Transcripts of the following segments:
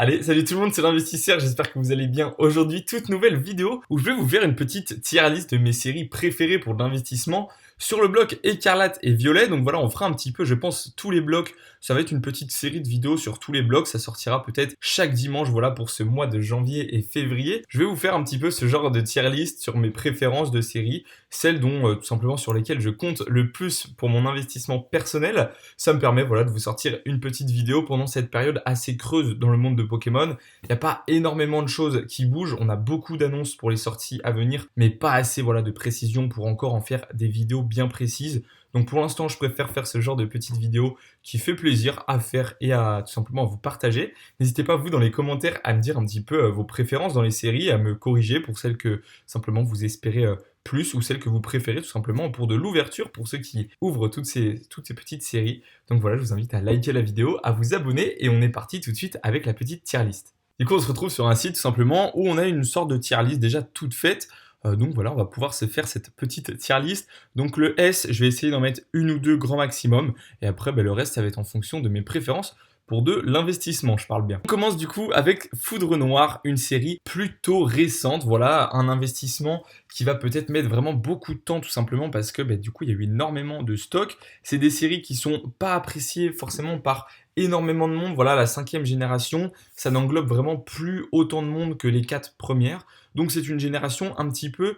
Allez, salut tout le monde, c'est l'investisseur, j'espère que vous allez bien. Aujourd'hui, toute nouvelle vidéo où je vais vous faire une petite tier list de mes séries préférées pour l'investissement sur le bloc Écarlate et Violet. Donc voilà, on fera un petit peu, je pense, tous les blocs. Ça va être une petite série de vidéos sur tous les blocs. Ça sortira peut-être chaque dimanche, voilà, pour ce mois de janvier et février. Je vais vous faire un petit peu ce genre de tier list sur mes préférences de séries, celles dont, tout simplement, sur lesquelles je compte le plus pour mon investissement personnel. Ça me permet, voilà, de vous sortir une petite vidéo pendant cette période assez creuse dans le monde de Pokémon. Il n'y a pas énormément de choses qui bougent, on a beaucoup d'annonces pour les sorties à venir, mais pas assez, voilà, de précision pour encore en faire des vidéos bien précises. Donc pour l'instant, je préfère faire ce genre de petites vidéos qui fait plaisir à faire et à tout simplement à vous partager. N'hésitez pas, vous, dans les commentaires, à me dire un petit peu vos préférences dans les séries, à me corriger pour celles que simplement vous espérez plus ou celles que vous préférez tout simplement pour de l'ouverture, pour ceux qui ouvrent toutes ces petites séries. Donc voilà, je vous invite à liker la vidéo, à vous abonner et on est parti tout de suite avec la petite tier list. Du coup, on se retrouve sur un site tout simplement où on a une sorte de tier list déjà toute faite. Donc voilà, on va pouvoir se faire cette petite tier list. Donc le S, je vais essayer d'en mettre une ou deux grand maximum. Et après, le reste, ça va être en fonction de mes préférences pour de l'investissement, je parle bien. On commence du coup avec Foudre Noire, une série plutôt récente. Voilà, un investissement qui va peut-être mettre vraiment beaucoup de temps tout simplement parce que du coup, il y a eu énormément de stock. C'est des séries qui sont pas appréciées forcément par énormément de monde. Voilà, la 5e génération, ça n'englobe vraiment plus autant de monde que les 4 premières. Donc c'est une génération un petit peu,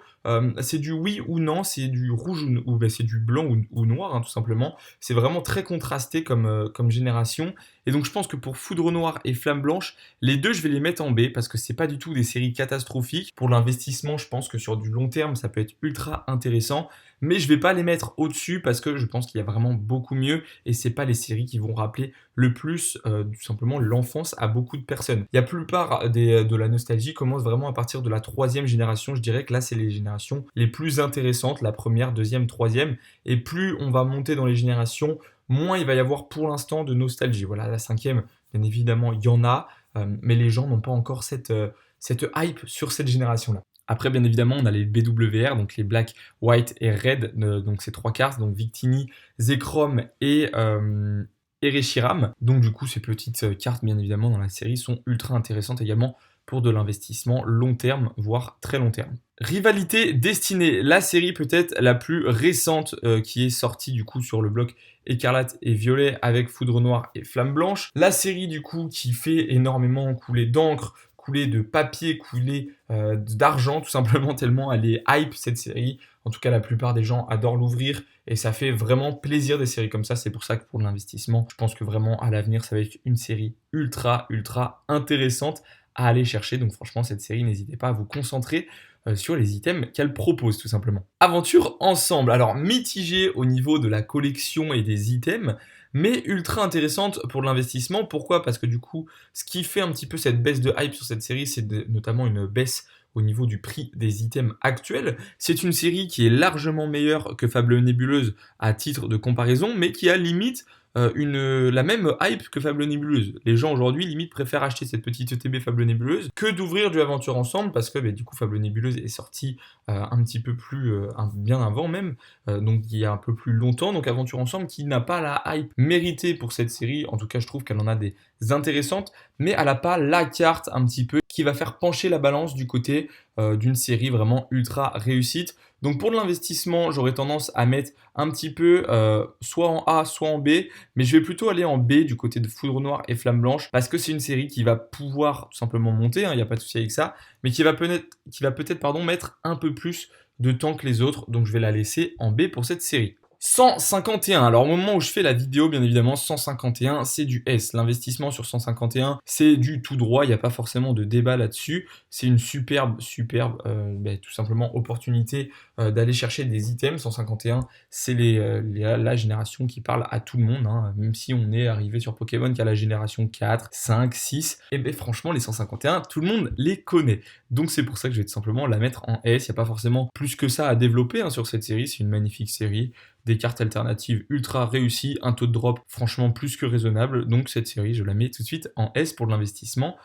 c'est du oui ou non, c'est du rouge ou c'est du blanc ou noir, hein, tout simplement. C'est vraiment très contrasté comme génération. Et donc je pense que pour Foudre Noire et Flamme Blanche, les deux je vais les mettre en B parce que c'est pas du tout des séries catastrophiques. Pour l'investissement, je pense que sur du long terme, ça peut être ultra intéressant. Mais je vais pas les mettre au-dessus parce que je pense qu'il y a vraiment beaucoup mieux et c'est pas les séries qui vont rappeler le plus tout simplement l'enfance à beaucoup de personnes. La plupart de la nostalgie commence vraiment à partir de la 3e génération. Je dirais que là c'est les générations les plus intéressantes, la première, deuxième, troisième. Et plus on va monter dans les générations, moins il va y avoir pour l'instant de nostalgie. Voilà, la 5e, bien évidemment, il y en a, mais les gens n'ont pas encore cette hype sur cette génération-là. Après, bien évidemment, on a les BWR, donc les Black, White et Red, donc ces 3 cartes, donc Victini, Zekrom et Reshiram. Donc du coup, ces petites cartes, bien évidemment, dans la série sont ultra intéressantes également pour de l'investissement long terme, voire très long terme. Rivalité Destinée, la série peut-être la plus récente qui est sortie du coup sur le bloc Écarlate et Violet avec Foudre Noire et Flamme Blanche. La série du coup qui fait énormément couler d'encre, couler de papier, couler d'argent tout simplement tellement elle est hype cette série. En tout cas la plupart des gens adorent l'ouvrir et ça fait vraiment plaisir des séries comme ça. C'est pour ça que pour l'investissement, je pense que vraiment à l'avenir ça va être une série ultra intéressante à aller chercher. Donc franchement cette série, n'hésitez pas à vous concentrer sur les items qu'elle propose tout simplement. Aventure ensemble, alors mitigée au niveau de la collection et des items, mais ultra intéressante pour l'investissement. Pourquoi? Parce que du coup, ce qui fait un petit peu cette baisse de hype sur cette série, c'est notamment une baisse au niveau du prix des items actuels. C'est une série qui est largement meilleure que Fable Nébuleuse à titre de comparaison, mais qui a limite la même hype que Fable Nébuleuse. Les gens aujourd'hui limite préfèrent acheter cette petite ETB Fable Nébuleuse que d'ouvrir du Aventure Ensemble parce que du coup Fable Nébuleuse est sorti un petit peu plus bien avant même, donc il y a un peu plus longtemps. Donc Aventure Ensemble qui n'a pas la hype méritée pour cette série, en tout cas je trouve qu'elle en a des intéressantes, mais elle n'a pas la carte un petit peu qui va faire pencher la balance du côté d'une série vraiment ultra réussite. Donc pour de l'investissement, j'aurais tendance à mettre un petit peu soit en A, soit en B, mais je vais plutôt aller en B du côté de Foudre Noire et Flamme Blanche, parce que c'est une série qui va pouvoir tout simplement monter, il n'y a pas de souci avec ça, mais qui va peut-être mettre un peu plus de temps que les autres, donc je vais la laisser en B pour cette série. 151, alors au moment où je fais la vidéo, bien évidemment, 151, c'est du S. L'investissement sur 151, c'est du tout droit, il n'y a pas forcément de débat là-dessus. C'est une superbe, tout simplement, opportunité d'aller chercher des items. 151, c'est la génération qui parle à tout le monde, hein. Même si on est arrivé sur Pokémon qu'à la génération 4, 5, 6, et franchement, les 151, tout le monde les connaît. Donc c'est pour ça que je vais tout simplement la mettre en S. Il n'y a pas forcément plus que ça à développer sur cette série, c'est une magnifique série. Des cartes alternatives ultra réussies, un taux de drop franchement plus que raisonnable. Donc cette série, je la mets tout de suite en S pour l'investissement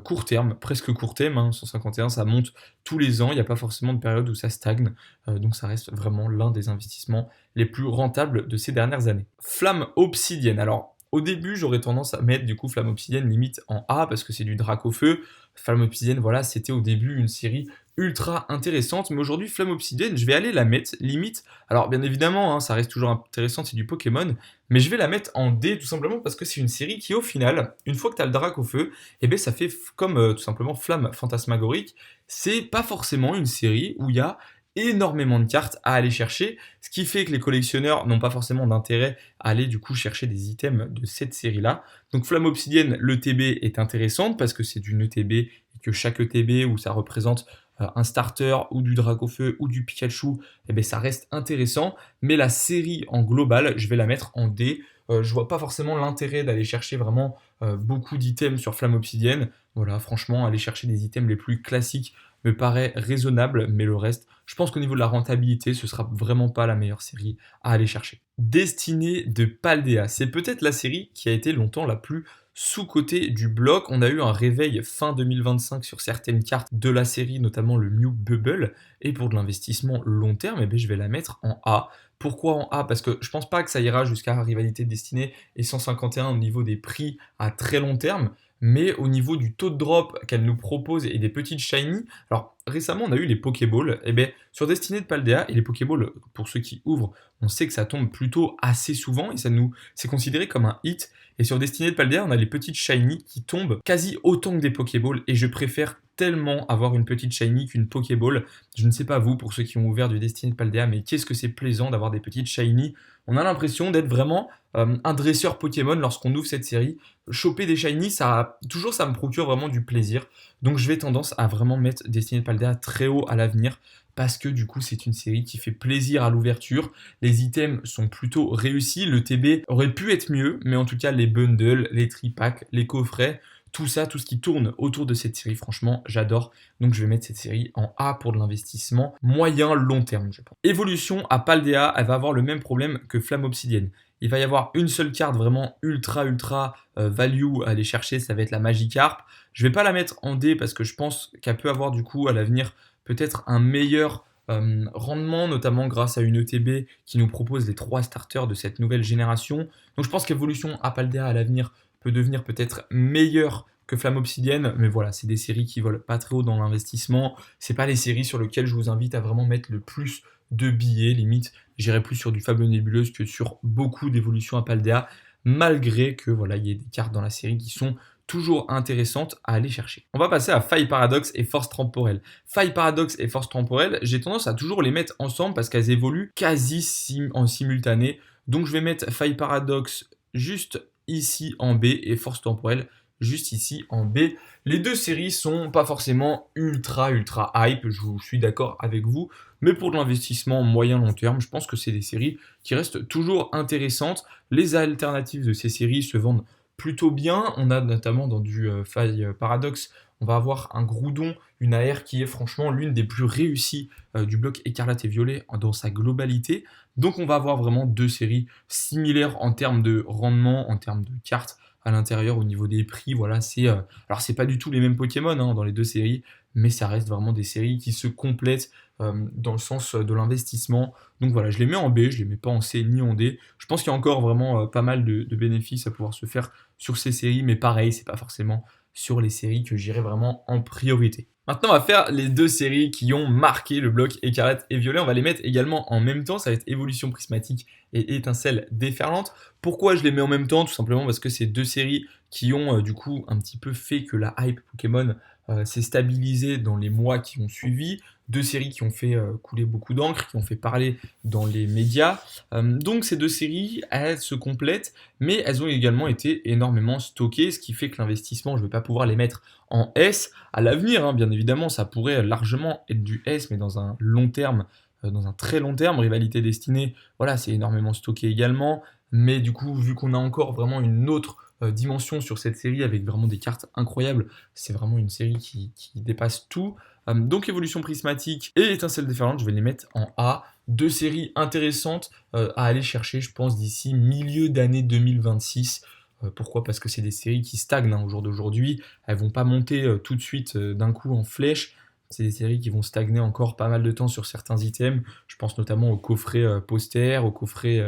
court terme, presque court terme. 151, ça monte tous les ans, il n'y a pas forcément de période où ça stagne. Donc ça reste vraiment l'un des investissements les plus rentables de ces dernières années. Flamme Obsidienne, alors Au début, j'aurais tendance à mettre du coup Flamme Obsidienne limite en A parce que c'est du Drac au feu. Flamme Obsidienne, voilà, c'était au début une série ultra intéressante, mais aujourd'hui, Flamme Obsidienne, je vais aller la mettre limite. Alors, bien évidemment, hein, ça reste toujours intéressant, c'est du Pokémon, mais je vais la mettre en D tout simplement parce que c'est une série qui, au final, une fois que tu as le Drac au feu, eh ben, ça fait comme tout simplement Flamme Fantasmagorique. C'est pas forcément une série où il y a énormément de cartes à aller chercher, ce qui fait que les collectionneurs n'ont pas forcément d'intérêt à aller du coup chercher des items de cette série-là. Donc Flamme Obsidienne, l'ETB est intéressante parce que c'est d'une ETB et que chaque ETB où ça représente un starter ou du Dracofeu ou du Pikachu, eh ben, ça reste intéressant. Mais la série en global, je vais la mettre en D. Je vois pas forcément l'intérêt d'aller chercher vraiment beaucoup d'items sur Flamme Obsidienne. Voilà, franchement, aller chercher des items les plus classiques me paraît raisonnable, mais le reste, je pense qu'au niveau de la rentabilité, ce sera vraiment pas la meilleure série à aller chercher. Destinée de Paldea, c'est peut-être la série qui a été longtemps la plus sous-cotée du bloc. On a eu un réveil fin 2025 sur certaines cartes de la série, notamment le Mew Bubble, et pour de l'investissement long terme, eh bien, je vais la mettre en A. Pourquoi en A? Parce que je pense pas que ça ira jusqu'à Rivalité Destinée et 151 au niveau des prix à très long terme, mais au niveau du taux de drop qu'elle nous propose et des petites shiny. Alors récemment on a eu les Pokéballs, et bien sur Destinée de Paldea et les Pokéballs, pour ceux qui ouvrent, on sait que ça tombe plutôt assez souvent et c'est considéré comme un hit. Et sur Destinée de Paldea, on a les petites shiny qui tombent quasi autant que des Pokéballs et je préfère tellement avoir une petite shiny qu'une Pokéball. Je ne sais pas vous, pour ceux qui ont ouvert du Destinée de Paldea, mais qu'est-ce que c'est plaisant d'avoir des petites shiny. On a l'impression d'être vraiment un dresseur Pokémon lorsqu'on ouvre cette série. Choper des shiny, ça me procure vraiment du plaisir. Donc je vais tendance à vraiment mettre Destinée de Paldea très haut à l'avenir parce que du coup c'est une série qui fait plaisir à l'ouverture. Les items sont plutôt réussis. Le TB aurait pu être mieux, mais en tout cas les bundles, les tripacks, les coffrets, tout ça, tout ce qui tourne autour de cette série, franchement, j'adore. Donc je vais mettre cette série en A pour de l'investissement moyen long terme, je pense. Évolution à Paldea, elle va avoir le même problème que Flamme Obsidienne. Il va y avoir une seule carte vraiment ultra value à aller chercher, ça va être la Magikarp. Je vais pas la mettre en D parce que je pense qu'elle peut avoir du coup à l'avenir peut-être un meilleur rendement, notamment grâce à une ETB qui nous propose les 3 starters de cette nouvelle génération. Donc je pense qu'Évolution à Paldea à l'avenir peut devenir peut-être meilleur que Flamme Obsidienne, mais voilà, c'est des séries qui volent pas très haut dans l'investissement. C'est pas les séries sur lesquelles je vous invite à vraiment mettre le plus de billets, limite, j'irai plus sur du Fable Nébuleuse que sur beaucoup d'évolutions à Paldea, malgré que voilà, il y ait des cartes dans la série qui sont toujours intéressantes à aller chercher. On va passer à Faille Paradoxe et Force Temporelle. Faille Paradoxe et Force Temporelle, j'ai tendance à toujours les mettre ensemble parce qu'elles évoluent en simultané. Donc je vais mettre Faille Paradoxe juste ici en B et Force Temporelle juste ici en B. Les deux séries sont pas forcément ultra hype, je suis d'accord avec vous, mais pour de l'investissement moyen long terme, je pense que c'est des séries qui restent toujours intéressantes. Les alternatives de ces séries se vendent plutôt bien. On a notamment dans du Faille Paradoxe, on va avoir un Groudon, une AR qui est franchement l'une des plus réussies du bloc Écarlate et Violet dans sa globalité. Donc on va avoir vraiment deux séries similaires en termes de rendement, en termes de cartes à l'intérieur au niveau des prix. Voilà, alors c'est pas du tout les mêmes Pokémon hein, dans les deux séries, mais ça reste vraiment des séries qui se complètent dans le sens de l'investissement. Donc voilà, je les mets en B, je les mets pas en C ni en D. Je pense qu'il y a encore vraiment pas mal de bénéfices à pouvoir se faire sur ces séries, mais pareil, c'est pas forcément sur les séries que j'irai vraiment en priorité. Maintenant, on va faire les deux séries qui ont marqué le bloc Écarlate et Violet. On va les mettre également en même temps. Ça va être Évolution Prismatique et Étincelle Déferlante. Pourquoi je les mets en même temps? Tout simplement parce que c'est deux séries qui ont du coup un petit peu fait que la hype Pokémon s'est stabilisée dans les mois qui ont suivi. Deux séries qui ont fait couler beaucoup d'encre, qui ont fait parler dans les médias. Donc ces deux séries, elles se complètent, mais elles ont également été énormément stockées, ce qui fait que l'investissement, je ne vais pas pouvoir les mettre en S. À l'avenir, hein, bien évidemment, ça pourrait largement être du S, mais dans un long terme, dans un très long terme. Rivalité Destinée, voilà, c'est énormément stocké également. Mais du coup, vu qu'on a encore vraiment une autre dimension sur cette série avec vraiment des cartes incroyables, c'est vraiment une série qui dépasse tout. Donc Évolution Prismatique et Étincelle Déferlante, je vais les mettre en A. Deux séries intéressantes à aller chercher, je pense, d'ici milieu d'année 2026. Pourquoi? Parce que c'est des séries qui stagnent hein, au jour d'aujourd'hui. Elles vont pas monter tout de suite d'un coup en flèche. C'est des séries qui vont stagner encore pas mal de temps sur certains items. Je pense notamment aux coffrets posters, aux coffrets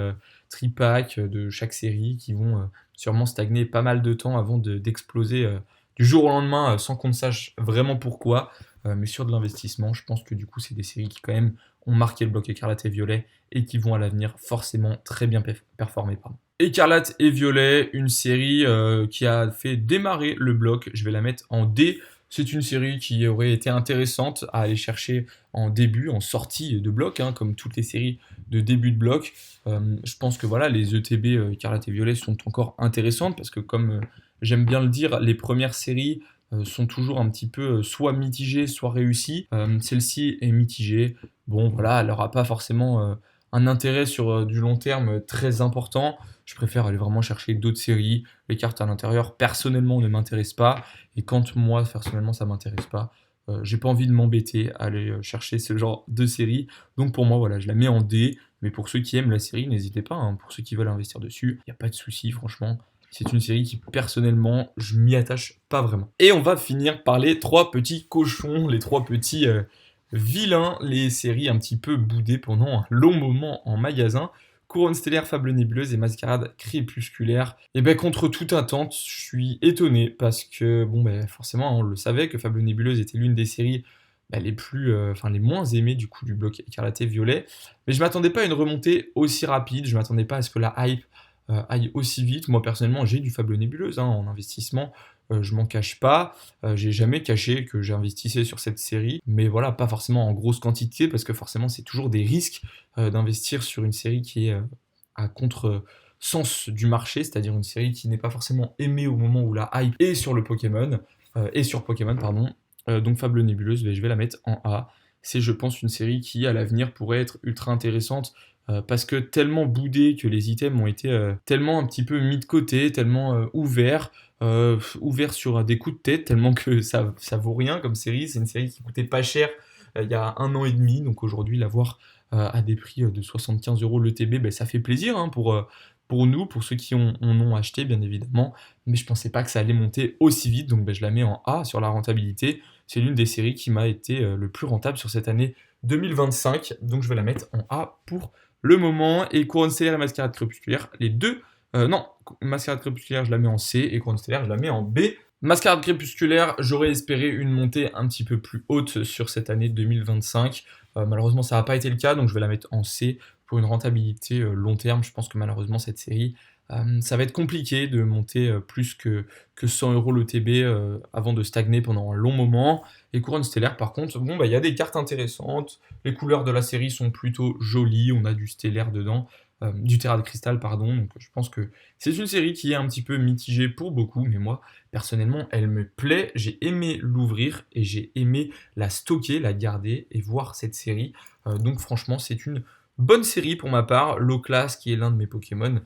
tripack de chaque série qui vont sûrement stagner pas mal de temps avant d'exploser du jour au lendemain sans qu'on ne sache vraiment pourquoi. Mais sur de l'investissement, je pense que du coup, c'est des séries qui quand même ont marqué le bloc écarlate et violet et qui vont à l'avenir forcément très bien performer. Pardon. Écarlate et violet, une série qui a fait démarrer le bloc. Je vais la mettre en D. C'est une série qui aurait été intéressante à aller chercher en début, en sortie de bloc, hein, comme toutes les séries de début de bloc. Je pense que voilà, les ETB Écarlate et Violet sont encore intéressantes parce que comme j'aime bien le dire, les premières séries sont toujours un petit peu soit mitigées, soit réussies. Celle-ci est mitigée. Bon, voilà, elle n'aura pas forcément un intérêt sur du long terme très important. Je préfère aller vraiment chercher d'autres séries. Les cartes à l'intérieur, personnellement, ne m'intéressent pas. Et quand moi, personnellement, ça m'intéresse pas, j'ai pas envie de m'embêter à aller chercher ce genre de série. Donc pour moi, voilà, je la mets en D. Mais pour ceux qui aiment la série, n'hésitez pas, hein. Pour ceux qui veulent investir dessus, il n'y a pas de souci, franchement. C'est une série qui, personnellement, je m'y attache pas vraiment. Et on va finir par les trois petits cochons, les trois petits vilains, les séries un petit peu boudées pendant un long moment en magasin. Couronne stellaire, Fable nébuleuse et Mascarade crépusculaire. Et ben contre toute attente, je suis étonné parce que bon ben forcément on le savait que Fable nébuleuse était l'une des séries les plus, les moins aimées du coup du bloc écarlaté violet. Mais je m'attendais pas à une remontée aussi rapide. Je m'attendais pas à ce que la hype aille aussi vite. Moi personnellement j'ai du Fable nébuleuse en investissement. Je m'en cache pas, j'ai jamais caché que j'investissais sur cette série, mais voilà, pas forcément en grosse quantité, parce que forcément c'est toujours des risques d'investir sur une série qui est à contre-sens du marché, c'est-à-dire une série qui n'est pas forcément aimée au moment où la hype est sur le Pokémon, et sur Pokémon, pardon. Donc Fable Nébuleuse, je vais la mettre en A. C'est, je pense, une série qui, à l'avenir, pourrait être ultra intéressante, parce que tellement boudée que les items ont été tellement un petit peu mis de côté, tellement ouverts, ouvert sur des coups de tête, tellement que ça vaut rien comme série. C'est une série qui coûtait pas cher il y a 1 an et demi, donc aujourd'hui l'avoir à des prix de 75 euros l'ETB, ça fait plaisir hein, pour nous, pour ceux qui en ont acheté bien évidemment, mais je pensais pas que ça allait monter aussi vite, donc je la mets en A sur la rentabilité. C'est l'une des séries qui m'a été le plus rentable sur cette année 2025, donc je vais la mettre en A pour le moment. Et Couronne stellaire et Mascarade crépusculaire, les deux non, Mascarade crépusculaire, je la mets en C et Couronne stellaire, je la mets en B. Mascarade crépusculaire, j'aurais espéré une montée un petit peu plus haute sur cette année 2025. Malheureusement, ça n'a pas été le cas, donc je vais la mettre en C pour une rentabilité long terme. Je pense que malheureusement, cette série, ça va être compliqué de monter plus que 100 euros l'ETB avant de stagner pendant un long moment. Et Couronne stellaire, par contre, bon, il y a des cartes intéressantes. Les couleurs de la série sont plutôt jolies. On a du stellaire dedans. Du Terra de Cristal, pardon. Donc je pense que c'est une série qui est un petit peu mitigée pour beaucoup, mais moi, personnellement, elle me plaît. J'ai aimé l'ouvrir et j'ai aimé la stocker, la garder et voir cette série. Donc franchement, c'est une bonne série pour ma part. L'Oclas, qui est l'un de mes Pokémon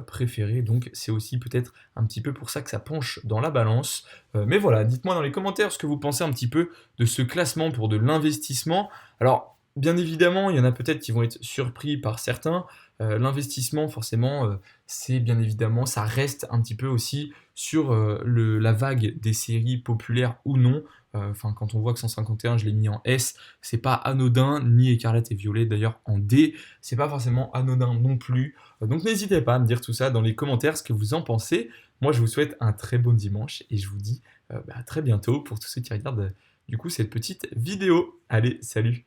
préférés, donc c'est aussi peut-être un petit peu pour ça que ça penche dans la balance. Mais voilà, dites-moi dans les commentaires ce que vous pensez un petit peu de ce classement pour de l'investissement. Alors, bien évidemment, il y en a peut-être qui vont être surpris par certains. L'investissement, forcément, c'est bien évidemment, ça reste un petit peu aussi sur la vague des séries populaires ou non. Quand on voit que 151, je l'ai mis en S, c'est pas anodin, ni Écarlate et Violet d'ailleurs en D, c'est pas forcément anodin non plus. Donc n'hésitez pas à me dire tout ça dans les commentaires, ce que vous en pensez. Moi, je vous souhaite un très bon dimanche et je vous dis à très bientôt pour tous ceux qui regardent du coup cette petite vidéo. Allez, salut!